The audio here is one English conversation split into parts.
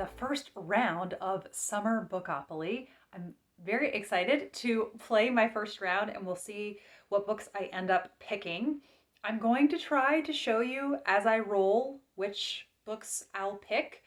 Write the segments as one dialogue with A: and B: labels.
A: the first round of Summer Bookopoly. I'm very excited to play my first round and we'll see what books I end up picking. I'm going to try to show you as I roll which books I'll pick.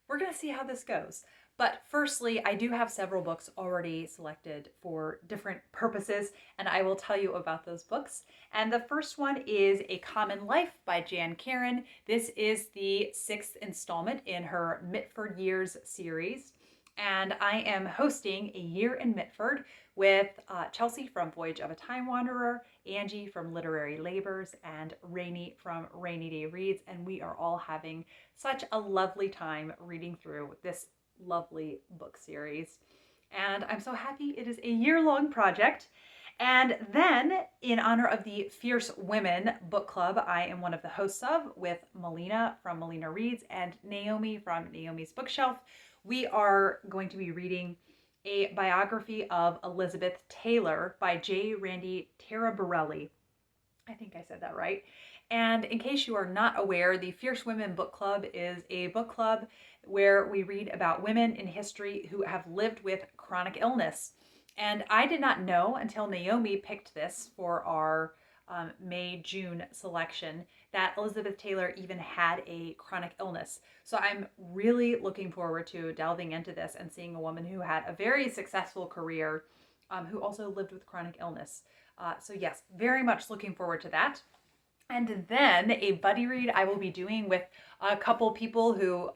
A: We're going to see how this goes. But firstly, I do have several books already selected for different purposes, and I will tell you about those books. And the first one is A Common Life by Karon. This is the 6th installment in her Mitford Years series. And I am hosting A Year in Mitford with Chelsea from Voyage of a Time Wanderer, Angie from Literary Labors, and Rainey from Rainy Reads. And we are all having such a lovely time reading through this lovely book series. And I'm so happy it is a year-long project. And then, in honor of the Fierce Women book club I am one of the hosts of, with Milena from Milena Reads and Naomi from Naomi's Bookshelf, we are going to be reading a biography of Elizabeth Taylor by J.R.R. Taraborelli. I think I said that right. And in case you are not aware, the Fierce Women Book Club is a book club where we read about women in history who have lived with chronic illness. And I did not know until Naomi picked this for our May-June selection that Elizabeth Taylor even had a chronic illness. So I'm really looking forward to delving into this and seeing a woman who had a very successful career who also lived with chronic illness. So yes, very much looking forward to that. And then a buddy read I will be doing with a couple people who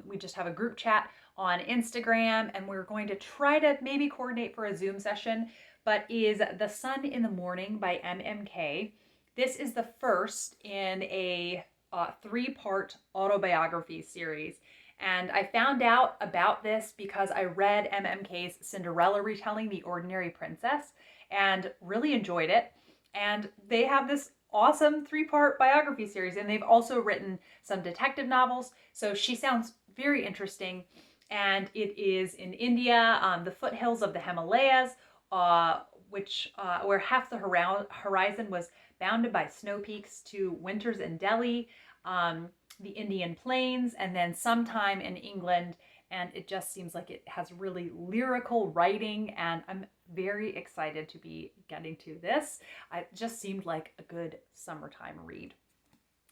A: we just have a group chat on Instagram, and we're going to try to maybe coordinate for a Zoom session, but is The Sun in the Morning by MMK. This is the first in a 3-part autobiography series. And I found out about this because I read MMK's Cinderella retelling, The Ordinary Princess, and really enjoyed it. And they have this awesome 3-part biography series, and they've also written some detective novels. So she sounds very interesting. And it is in India, the foothills of the Himalayas, where half the horizon was bounded by snow peaks, to winters in Delhi, the Indian plains, and then sometime in England. And it just seems like it has really lyrical writing, and I'm very excited to be getting to this. It just seemed like a good summertime read.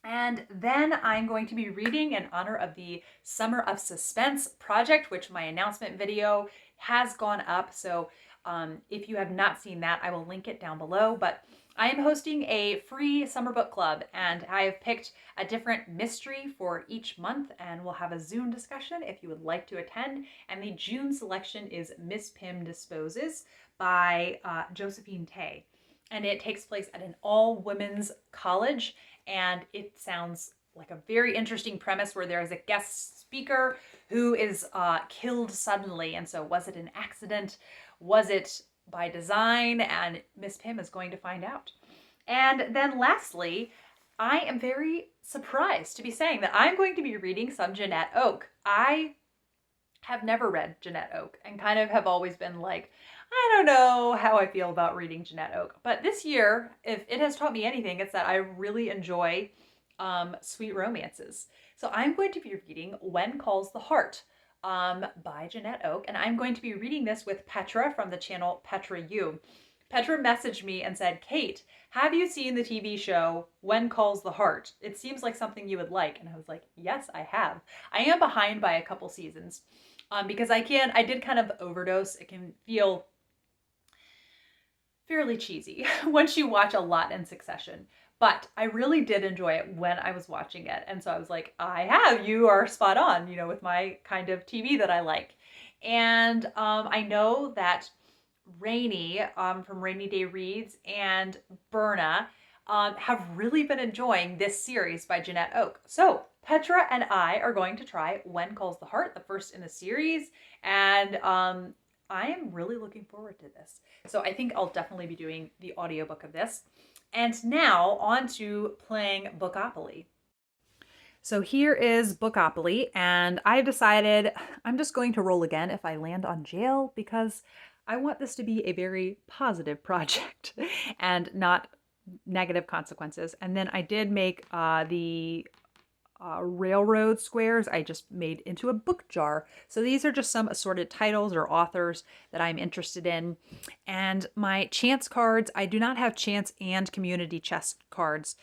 A: And then I'm going to be reading in honor of the Summer of Suspense project, which my announcement video has gone up. So if you have not seen that, I will link it down below. But I am hosting a free summer book club, and I have picked a different mystery for each month, and we'll have a Zoom discussion if you would like to attend. And the June selection is Miss Pym Disposes by Josephine. And it takes place at an all-women's college, and it sounds like a very interesting premise where there is a guest speaker who is killed suddenly. And so was it an accident? Was it by design? And Miss Pym is going to find out. And then lastly, I am very surprised to be saying that I'm going to be reading some Janette Oke. I have never read Janette Oke and kind of have always been like, I don't know how I feel about reading Janette Oke. But this year, if it has taught me anything, it's that I really enjoy sweet romances. So I'm going to be reading When Calls the Heart by Janette Oke, and I'm going to be reading this with Petra from the channel Petra U. Petra messaged me and said, Kate, have you seen the TV show When Calls the Heart? It seems like something you would like. And I was like, yes, I have. I am behind by a couple seasons because I did kind of overdose. It can feel fairly cheesy once you watch a lot in succession. But I really did enjoy it when I was watching it. And so I was like, you are spot on, with my kind of TV that I like. And I know that Rainey from Rainy Reads and Berna have really been enjoying this series by Janette Oke. So Petra and I are going to try When Calls the Heart, the first in the series. And I am really looking forward to this. So I think I'll definitely be doing the audiobook of this. And now on to playing Bookopoly. So here is Bookopoly, and I've decided I'm just going to roll again if I land on jail because I want this to be a very positive project and not negative consequences. And then I did make the railroad squares I just made into a book jar. So these are just some assorted titles or authors that I'm interested in. And my chance cards, I do not have chance and community chest cards.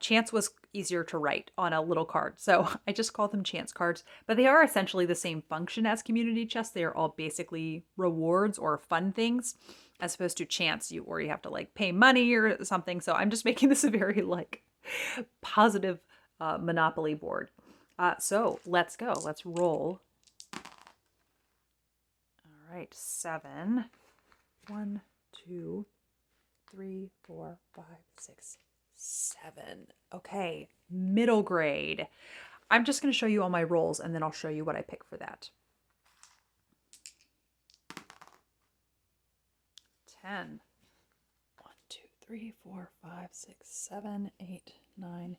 A: Chance was easier to write on a little card, so I just call them chance cards. But they are essentially the same function as community chest. They are all basically rewards or fun things, as opposed to chance, where you have to like pay money or something. So I'm just making this a very like positive Monopoly board. So let's go. Let's roll. All right, 7. 1, 2, 3, 4, 5, 6, 7. Okay, middle grade. I'm just going to show you all my rolls and then I'll show you what I pick for that. 10. 1, 2, 3, 4, 5, 6, 7, 8, 9,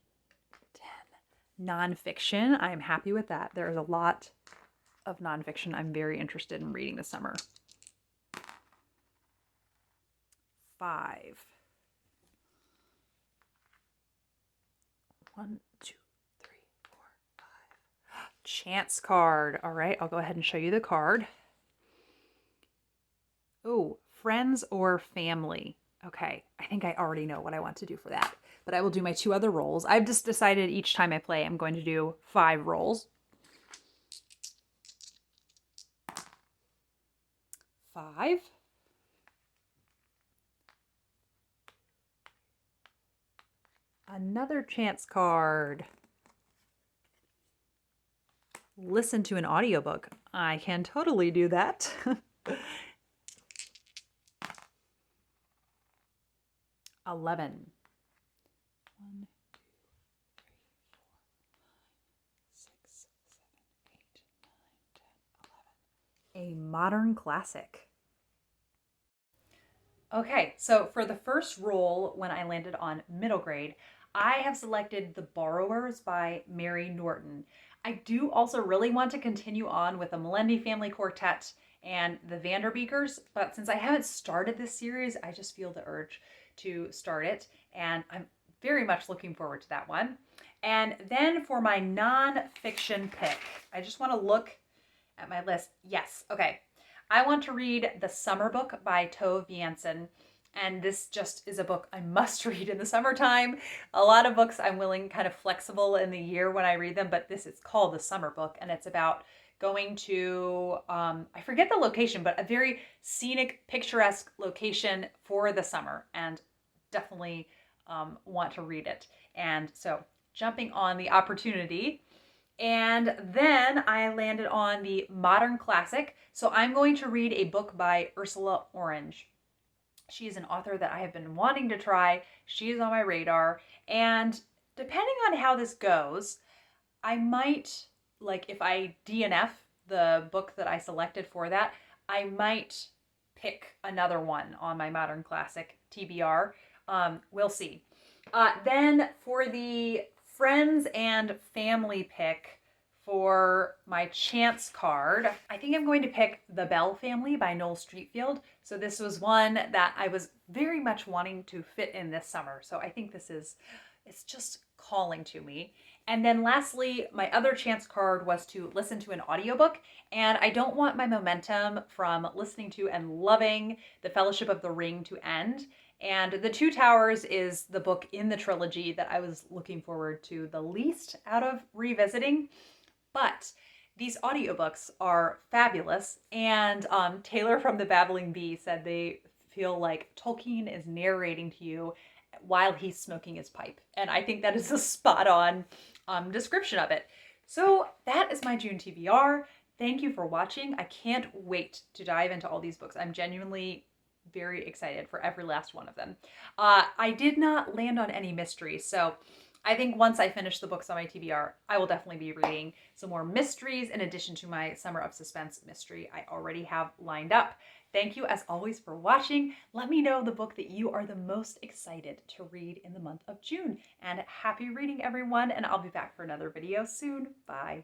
A: 10. Nonfiction. I'm happy with that. There's a lot of nonfiction I'm very interested in reading this summer. 5. 1, 2, 3, 4, 5. Chance card. All right, I'll go ahead and show you the card. Oh, friends or family. Okay, I think I already know what I want to do for that, but I will do my 2 other rolls. I've just decided each time I play, I'm going to do 5 rolls. 5. Another chance card. Listen to an audiobook. I can totally do that. 11. 1, 2, 3, 4, 5, 6, 7, 8, 9, 10, 11. A modern classic. Okay, so for the first roll, when I landed on middle grade, I have selected The Borrowers by Mary Norton. I do also really want to continue on with the Melendi Family Quartet and the Vanderbeekers, but since I haven't started this series, I just feel the urge to start it, and I'm very much looking forward to that one. And then for my non-fiction pick, I just want to look at my list. Yes, okay. I want to read The Summer Book by Tove Jansson, and this just is a book I must read in the summertime. A lot of books I'm willing kind of flexible in the year when I read them, but this is called The Summer Book, and it's about going to, I forget the location, but a very scenic, picturesque location for the summer, and definitely want to read it. And so jumping on the opportunity. And then I landed on the modern classic. So I'm going to read a book by Ursula Orange. She is an author that I have been wanting to try. She is on my radar. And depending on how this goes, I might, like if I DNF the book that I selected for that, I might pick another one on my modern classic TBR. We'll see. Then for the friends and family pick for my chance card, I think I'm going to pick The Bell Family by Noel Streatfeild. So this was one that I was very much wanting to fit in this summer. So I think it's just calling to me. And then lastly, my other chance card was to listen to an audiobook, and I don't want my momentum from listening to and loving The Fellowship of the Ring to end. And The Two Towers is the book in the trilogy that I was looking forward to the least out of revisiting. But these audiobooks are fabulous, and Taylor from the Babbling Bee said they feel like Tolkien is narrating to you while he's smoking his pipe. And I think that is a spot-on description of it. So that is my June TBR. Thank you for watching. I can't wait to dive into all these books. I'm genuinely very excited for every last one of them. I did not land on any mysteries, so I think once I finish the books on my TBR, I will definitely be reading some more mysteries in addition to my Summer of Suspense mystery I already have lined up. Thank you as always for watching. Let me know the book that you are the most excited to read in the month of June. And happy reading, everyone, and I'll be back for another video soon. Bye.